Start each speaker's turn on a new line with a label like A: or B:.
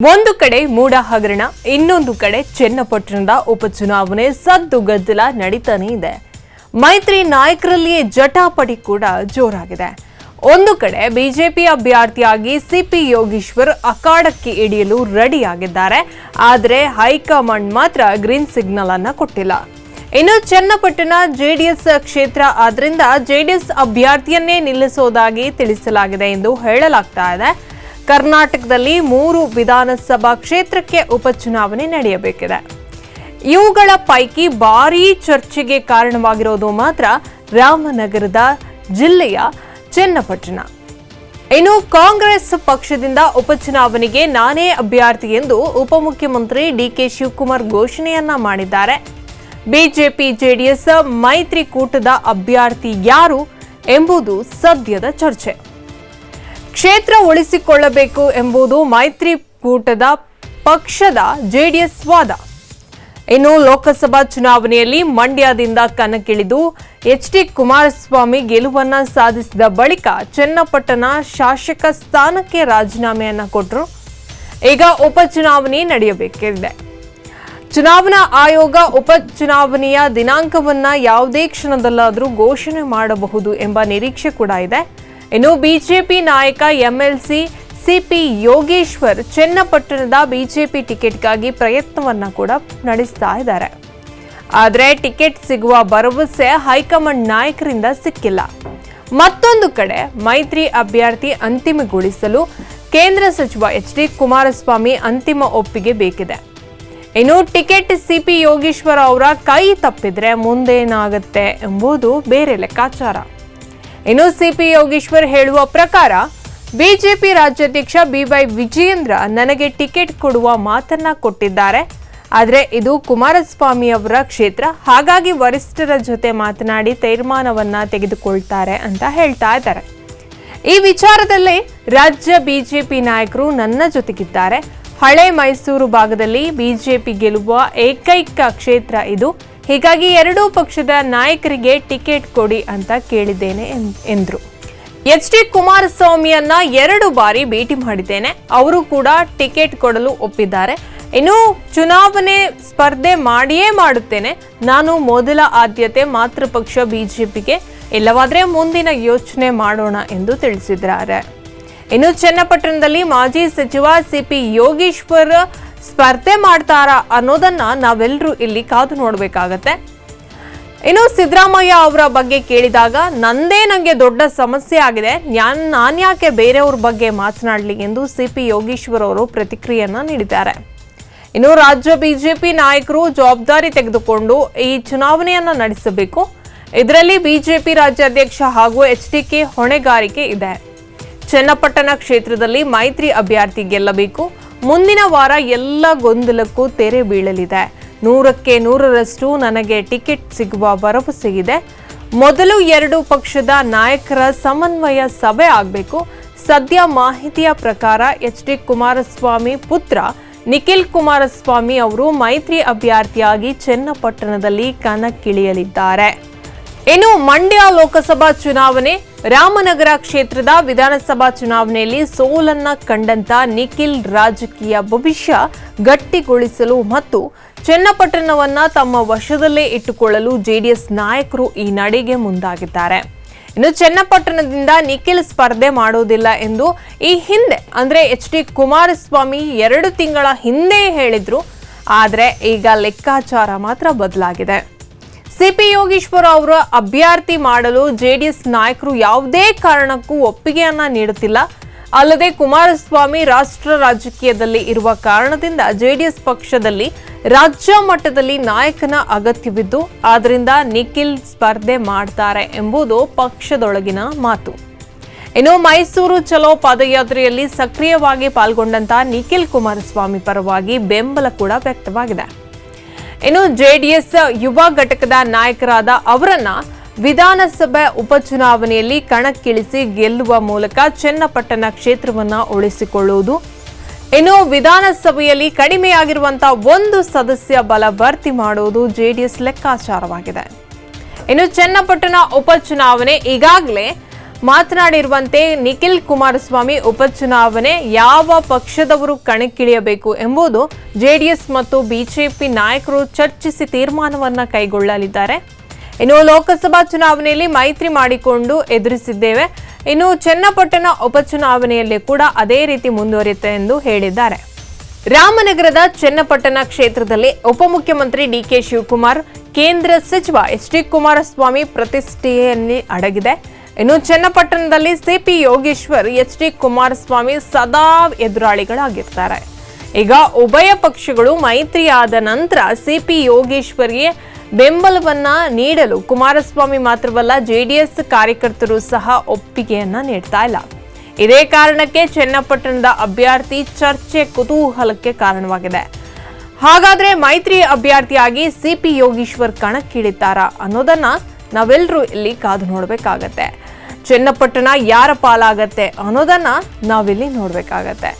A: ಒಂದು ಕಡೆ ಮೂಡ ಹಗರಣ, ಇನ್ನೊಂದು ಕಡೆ ಚನ್ನಪಟ್ಟಣದ ಉಪಚುನಾವಣೆ ಸದ್ದುಗದ್ದಲ ನಡೀತಾನೆ ಇದೆ. ಮೈತ್ರಿ ನಾಯಕರಲ್ಲಿಯೇ ಜಟಾಪಟಿ ಕೂಡ ಜೋರಾಗಿದೆ. ಒಂದು ಕಡೆ ಬಿಜೆಪಿ ಅಭ್ಯರ್ಥಿಯಾಗಿ ಸಿಪಿ ಯೋಗೀಶ್ವರ್ ಅಖಾಡಕ್ಕೆ ಇಳಿಯಲು ರೆಡಿಯಾಗಿದ್ದಾರೆ. ಆದರೆ ಹೈಕಮಾಂಡ್ ಮಾತ್ರ ಗ್ರೀನ್ ಸಿಗ್ನಲ್ ಅನ್ನ ಕೊಟ್ಟಿಲ್ಲ. ಇನ್ನು ಚನ್ನಪಟ್ಟಣ ಜೆಡಿಎಸ್ ಕ್ಷೇತ್ರ ಆದ್ರಿಂದ ಜೆಡಿಎಸ್ ಅಭ್ಯರ್ಥಿಯನ್ನೇ ನಿಲ್ಲಿಸೋದಾಗಿ ತಿಳಿಸಲಾಗಿದೆ ಎಂದು ಹೇಳಲಾಗ್ತಾ ಇದೆ. ಕರ್ನಾಟಕದಲ್ಲಿ 3 ವಿಧಾನಸಭಾ ಕ್ಷೇತ್ರಕ್ಕೆ ಉಪಚುನಾವಣೆ ನಡೆಯಬೇಕಿದೆ. ಇವುಗಳ ಪೈಕಿ ಭಾರೀ ಚರ್ಚೆಗೆ ಕಾರಣವಾಗಿರೋದು ಮಾತ್ರ ರಾಮನಗರದ ಜಿಲ್ಲೆಯ ಚನ್ನಪಟ್ಟಣ. ಇನ್ನು ಕಾಂಗ್ರೆಸ್ ಪಕ್ಷದಿಂದ ಉಪಚುನಾವಣೆಗೆ ನಾನೇ ಅಭ್ಯರ್ಥಿ ಎಂದು ಉಪಮುಖ್ಯಮಂತ್ರಿ ಡಿಕೆ ಶಿವಕುಮಾರ್ ಘೋಷಣೆಯನ್ನ ಮಾಡಿದ್ದಾರೆ. ಬಿಜೆಪಿ ಜೆಡಿಎಸ್ ಮೈತ್ರಿಕೂಟದ ಅಭ್ಯರ್ಥಿ ಯಾರು ಎಂಬುದು ಸದ್ಯದ ಚರ್ಚೆ. ಕ್ಷೇತ್ರ ಉಳಿಸಿಕೊಳ್ಳಬೇಕು ಎಂಬುದು ಮೈತ್ರಿಕೂಟದ ಪಕ್ಷದ ಜೆಡಿಎಸ್ ವಾದ. ಇನ್ನು ಲೋಕಸಭಾ ಚುನಾವಣೆಯಲ್ಲಿ ಮಂಡ್ಯದಿಂದ ಕಣಕ್ಕಿಳಿದು ಎಚ್.ಡಿ. ಕುಮಾರಸ್ವಾಮಿ ಗೆಲುವನ್ನ ಸಾಧಿಸಿದ ಬಳಿಕ ಚನ್ನಪಟ್ಟಣ ಶಾಸಕ ಸ್ಥಾನಕ್ಕೆ ರಾಜೀನಾಮೆಯನ್ನ ಕೊಟ್ಟರು. ಈಗ ಉಪಚುನಾವಣೆ ನಡೆಯಬೇಕಿದೆ. ಚುನಾವಣಾ ಆಯೋಗ ಉಪಚುನಾವಣೆಯ ದಿನಾಂಕವನ್ನ ಯಾವುದೇ ಕ್ಷಣದಲ್ಲಾದರೂ ಘೋಷಣೆ ಮಾಡಬಹುದು ಎಂಬ ನಿರೀಕ್ಷೆ ಕೂಡ ಇದೆ. ಇನ್ನು ಬಿಜೆಪಿ ನಾಯಕ ಎಂಎಲ್ಸಿ ಸಿಪಿ ಯೋಗೇಶ್ವರ್ ಚನ್ನಪಟ್ಟಣದ ಬಿಜೆಪಿ ಟಿಕೆಟ್ಗಾಗಿ ಪ್ರಯತ್ನವನ್ನ ಕೂಡ ನಡೆಸ್ತಾ ಇದ್ದಾರೆ. ಆದರೆ ಟಿಕೆಟ್ ಸಿಗುವ ಭರವಸೆ ಹೈಕಮಾಂಡ್ ನಾಯಕರಿಂದ ಸಿಕ್ಕಿಲ್ಲ. ಮತ್ತೊಂದು ಕಡೆ ಮೈತ್ರಿ ಅಭ್ಯರ್ಥಿ ಅಂತಿಮಗೊಳಿಸಲು ಕೇಂದ್ರ ಸಚಿವ ಎಚ್.ಡಿ. ಕುಮಾರಸ್ವಾಮಿ ಅಂತಿಮ ಒಪ್ಪಿಗೆ ಬೇಕಿದೆ. ಇನ್ನು ಟಿಕೆಟ್ ಸಿಪಿ ಯೋಗೇಶ್ವರ್ ಅವರ ಕೈ ತಪ್ಪಿದ್ರೆ ಮುಂದೇನಾಗುತ್ತೆ ಎಂಬುದು ಬೇರೆ ಲೆಕ್ಕಾಚಾರ. ಇನ್ನು ಸಿಪಿ ಯೋಗೇಶ್ವರ್ ಹೇಳುವ ಪ್ರಕಾರ ಬಿಜೆಪಿ ರಾಜ್ಯಾಧ್ಯಕ್ಷ ಬಿವೈ ವಿಜಯೇಂದ್ರ ನನಗೆ ಟಿಕೆಟ್ ಕೊಡುವ ಮಾತನ್ನ ಕೊಟ್ಟಿದ್ದಾರೆ. ಆದರೆ ಇದು ಕುಮಾರಸ್ವಾಮಿ ಅವರ ಕ್ಷೇತ್ರ, ಹಾಗಾಗಿ ವರಿಷ್ಠರ ಜೊತೆ ಮಾತನಾಡಿ ತೀರ್ಮಾನವನ್ನ ತೆಗೆದುಕೊಳ್ತಾರೆ ಅಂತ ಹೇಳ್ತಾ ಇದ್ದಾರೆ. ಈ ವಿಚಾರದಲ್ಲಿ ರಾಜ್ಯ ಬಿಜೆಪಿ ನಾಯಕರು ನನ್ನ ಜೊತೆಗಿದ್ದಾರೆ. ಹಳೆ ಮೈಸೂರು ಭಾಗದಲ್ಲಿ ಬಿಜೆಪಿ ಗೆಲ್ಲುವ ಏಕೈಕ ಕ್ಷೇತ್ರ ಇದು. ಹೀಗಾಗಿ ಎರಡೂ ಪಕ್ಷದ ನಾಯಕರಿಗೆ ಟಿಕೆಟ್ ಕೊಡಿ ಅಂತ ಕೇಳಿದ್ದೇನೆ ಎಂದ್ರು. ಎಚ್.ಡಿ. ಕುಮಾರಸ್ವಾಮಿಯನ್ನ 2 ಬಾರಿ ಭೇಟಿ ಮಾಡಿದ್ದೇನೆ. ಅವರು ಕೂಡ ಟಿಕೆಟ್ ಕೊಡಲು ಒಪ್ಪಿದ್ದಾರೆ. ಇನ್ನು ಚುನಾವಣೆ ಸ್ಪರ್ಧೆ ಮಾಡಿಯೇ ಮಾಡುತ್ತೇನೆ. ನಾನು ಮೊದಲ ಆದ್ಯತೆ ಮಾತೃಪಕ್ಷ ಬಿಜೆಪಿಗೆ, ಇಲ್ಲವಾದ್ರೆ ಮುಂದಿನ ಯೋಚನೆ ಮಾಡೋಣ ಎಂದು ತಿಳಿಸಿದ್ದಾರೆ. ಇನ್ನು ಚನ್ನಪಟ್ಟಣದಲ್ಲಿ ಮಾಜಿ ಸಚಿವ ಸಿಪಿ ಯೋಗೇಶ್ವರ್ ಸ್ಪರ್ಧೆ ಮಾಡ್ತಾರಾ ಅನ್ನೋದನ್ನ ನಾವೆಲ್ಲರೂ ಇಲ್ಲಿ ಕಾದು ನೋಡಬೇಕಾಗತ್ತೆ. ಇನ್ನು ಸಿದ್ದರಾಮಯ್ಯ ಅವರ ಬಗ್ಗೆ ಕೇಳಿದಾಗ ನಂಗೆ ದೊಡ್ಡ ಸಮಸ್ಯೆ ಆಗಿದೆ, ನಾನ್ಯಾಕೆ ಬೇರೆಯವ್ರ ಬಗ್ಗೆ ಮಾತನಾಡಲಿ ಎಂದು ಸಿಪಿ ಯೋಗೇಶ್ವರ್ ಅವರು ಪ್ರತಿಕ್ರಿಯೆಯನ್ನ ನೀಡಿದ್ದಾರೆ. ಇನ್ನು ರಾಜ್ಯ ಬಿಜೆಪಿ ನಾಯಕರು ಜವಾಬ್ದಾರಿ ತೆಗೆದುಕೊಂಡು ಈ ಚುನಾವಣೆಯನ್ನ ನಡೆಸಬೇಕು. ಇದರಲ್ಲಿ ಬಿಜೆಪಿ ರಾಜ್ಯಾಧ್ಯಕ್ಷ ಹಾಗೂ ಎಚ್.ಡಿ.ಕೆ ಹೊಣೆಗಾರಿಕೆ ಇದೆ. ಚನ್ನಪಟ್ಟಣ ಕ್ಷೇತ್ರದಲ್ಲಿ ಮೈತ್ರಿ ಅಭ್ಯರ್ಥಿ ಗೆಲ್ಲಬೇಕು. ಮುಂದಿನ ವಾರ ಎಲ್ಲ ಗೊಂದಲಕ್ಕೂ ತೆರೆ ಬೀಳಲಿದೆ. 100ಕ್ಕೆ 100ರಷ್ಟು ನನಗೆ ಟಿಕೆಟ್ ಸಿಗುವ ಭರವಸೆ ಇದೆ. ಮೊದಲು 2 ಪಕ್ಷದ ನಾಯಕರ ಸಮನ್ವಯ ಸಭೆ ಆಗಬೇಕು. ಸದ್ಯ ಮಾಹಿತಿಯ ಪ್ರಕಾರ ಎಚ್.ಡಿ. ಕುಮಾರಸ್ವಾಮಿ ಪುತ್ರ ನಿಖಿಲ್ ಕುಮಾರಸ್ವಾಮಿ ಅವರು ಮೈತ್ರಿ ಅಭ್ಯರ್ಥಿಯಾಗಿ ಚನ್ನಪಟ್ಟಣದಲ್ಲಿ ಕಣಕ್ಕಿಳಿಯಲಿದ್ದಾರೆ. ಇನ್ನು ಮಂಡ್ಯ ಲೋಕಸಭಾ ಚುನಾವಣೆ, ರಾಮನಗರ ಕ್ಷೇತ್ರದ ವಿಧಾನಸಭಾ ಚುನಾವಣೆಯಲ್ಲಿ ಸೋಲನ್ನ ಕಂಡಂತ ನಿಖಿಲ್ ರಾಜಕೀಯ ಭವಿಷ್ಯ ಗಟ್ಟಿಗೊಳಿಸಲು ಮತ್ತು ಚನ್ನಪಟ್ಟಣವನ್ನ ತಮ್ಮ ವಶದಲ್ಲೇ ಇಟ್ಟುಕೊಳ್ಳಲು ಜೆಡಿಎಸ್ ನಾಯಕರು ಈ ನಡೆಗೆ ಮುಂದಾಗಿದ್ದಾರೆ. ಇನ್ನು ಚನ್ನಪಟ್ಟಣದಿಂದ ನಿಖಿಲ್ ಸ್ಪರ್ಧೆ ಮಾಡೋದಿಲ್ಲ ಎಂದು ಈ ಹಿಂದೆ ಅಂದ್ರೆ ಎಚ್.ಡಿ. ಕುಮಾರಸ್ವಾಮಿ 2 ತಿಂಗಳ ಹಿಂದೆ ಹೇಳಿದ್ರು. ಆದ್ರೆ ಈಗ ಲೆಕ್ಕಾಚಾರ ಮಾತ್ರ ಬದಲಾಗಿದೆ. ಸಿಪಿ ಯೋಗೇಶ್ವರ್ ಅವರ ಅಭ್ಯರ್ಥಿ ಮಾಡಲು ಜೆಡಿಎಸ್ ನಾಯಕರು ಯಾವುದೇ ಕಾರಣಕ್ಕೂ ಒಪ್ಪಿಗೆಯನ್ನ ನೀಡುತ್ತಿಲ್ಲ. ಅಲ್ಲದೆ ಕುಮಾರಸ್ವಾಮಿ ರಾಷ್ಟ್ರ ರಾಜಕೀಯದಲ್ಲಿ ಇರುವ ಕಾರಣದಿಂದ ಜೆಡಿಎಸ್ ಪಕ್ಷದಲ್ಲಿ ರಾಜ್ಯ ಮಟ್ಟದಲ್ಲಿ ನಾಯಕನ ಅಗತ್ಯವಿದ್ದು, ಆದ್ದರಿಂದ ನಿಖಿಲ್ ಸ್ಪರ್ಧೆ ಮಾಡ್ತಾರೆ ಎಂಬುದು ಪಕ್ಷದೊಳಗಿನ ಮಾತು. ಇನ್ನು ಮೈಸೂರು ಚಲೋ ಪಾದಯಾತ್ರೆಯಲ್ಲಿ ಸಕ್ರಿಯವಾಗಿ ಪಾಲ್ಗೊಂಡಂತ ನಿಖಿಲ್ ಕುಮಾರಸ್ವಾಮಿ ಪರವಾಗಿ ಬೆಂಬಲ ಕೂಡ ವ್ಯಕ್ತವಾಗಿದೆ. ಇನ್ನು ಜೆಡಿಎಸ್ ಯುವ ಘಟಕದ ನಾಯಕರಾದ ಅವರನ್ನ ವಿಧಾನಸಭೆ ಉಪಚುನಾವಣೆಯಲ್ಲಿ ಕಣಕ್ಕಿಳಿಸಿ ಗೆಲ್ಲುವ ಮೂಲಕ ಚನ್ನಪಟ್ಟಣ ಕ್ಷೇತ್ರವನ್ನ ಉಳಿಸಿಕೊಳ್ಳುವುದು. ಇನ್ನು ವಿಧಾನಸಭೆಯಲ್ಲಿ ಕಡಿಮೆಯಾಗಿರುವಂತಹ 1 ಸದಸ್ಯ ಬಲ ಭರ್ತಿ ಮಾಡುವುದು ಜೆಡಿಎಸ್ ಲೆಕ್ಕಾಚಾರವಾಗಿದೆ. ಇನ್ನು ಚನ್ನಪಟ್ಟಣ ಉಪಚುನಾವಣೆ ಈಗಾಗಲೇ ಮಾತನಾಡಿರುವಂತೆ ನಿಖಿಲ್ ಕುಮಾರಸ್ವಾಮಿ ಉಪಚುನಾವಣೆ ಯಾವ ಪಕ್ಷದವರು ಕಣಕ್ಕಿಳಿಯಬೇಕು ಎಂಬುದು ಜೆಡಿಎಸ್ ಮತ್ತು ಬಿಜೆಪಿ ನಾಯಕರು ಚರ್ಚಿಸಿ ತೀರ್ಮಾನವನ್ನ ಕೈಗೊಳ್ಳಲಿದ್ದಾರೆ. ಇನ್ನು ಲೋಕಸಭಾ ಚುನಾವಣೆಯಲ್ಲಿ ಮೈತ್ರಿ ಮಾಡಿಕೊಂಡು ಎದುರಿಸಿದ್ದೇವೆ. ಇನ್ನು ಚನ್ನಪಟ್ಟಣ ಉಪಚುನಾವಣೆಯಲ್ಲಿ ಕೂಡ ಅದೇ ರೀತಿ ಮುಂದುವರಿಯುತ್ತೆ ಎಂದು ಹೇಳಿದ್ದಾರೆ. ರಾಮನಗರದ ಚನ್ನಪಟ್ಟಣ ಕ್ಷೇತ್ರದಲ್ಲಿ ಉಪಮುಖ್ಯಮಂತ್ರಿ ಡಿಕೆ ಶಿವಕುಮಾರ್, ಕೇಂದ್ರ ಸಚಿವ ಎಚ್.ಡಿ. ಕುಮಾರಸ್ವಾಮಿ ಪ್ರತಿಷ್ಠೆಯಲ್ಲಿ ಅಡಗಿದೆ. ಇನ್ನು ಚನ್ನಪಟ್ಟಣದಲ್ಲಿ ಸಿಪಿ ಯೋಗೇಶ್ವರ್, ಎಚ್.ಡಿ. ಕುಮಾರಸ್ವಾಮಿ ಸದಾ ಎದುರಾಳಿಗಳಾಗಿರ್ತಾರೆ. ಈಗ ಉಭಯ ಪಕ್ಷಗಳು ಮೈತ್ರಿಯಾದ ನಂತರ ಸಿಪಿ ಯೋಗೇಶ್ವರ್ಗೆ ಬೆಂಬಲವನ್ನ ನೀಡಲು ಕುಮಾರಸ್ವಾಮಿ ಮಾತ್ರವಲ್ಲ, ಜೆಡಿಎಸ್ ಕಾರ್ಯಕರ್ತರು ಸಹ ಒಪ್ಪಿಗೆಯನ್ನ ನೀಡ್ತಾ ಇಲ್ಲ. ಇದೇ ಕಾರಣಕ್ಕೆ ಚನ್ನಪಟ್ಟಣದ ಅಭ್ಯರ್ಥಿ ಚರ್ಚೆ ಕುತೂಹಲಕ್ಕೆ ಕಾರಣವಾಗಿದೆ. ಹಾಗಾದ್ರೆ ಮೈತ್ರಿ ಅಭ್ಯರ್ಥಿಯಾಗಿ ಸಿಪಿ ಯೋಗೇಶ್ವರ್ ಕಣಕ್ಕಿಳಿತಾರಾ ಅನ್ನೋದನ್ನ ನಾವೆಲ್ಲರೂ ಇಲ್ಲಿ ಕಾದು ನೋಡ್ಬೇಕಾಗತ್ತೆ. ಚನ್ನಪಟ್ಟಣ ಯಾರ ಪಾಲಾಗತ್ತೆ ಅನ್ನೋದನ್ನ ನಾವಿಲ್ಲಿ ನೋಡ್ಬೇಕಾಗತ್ತೆ.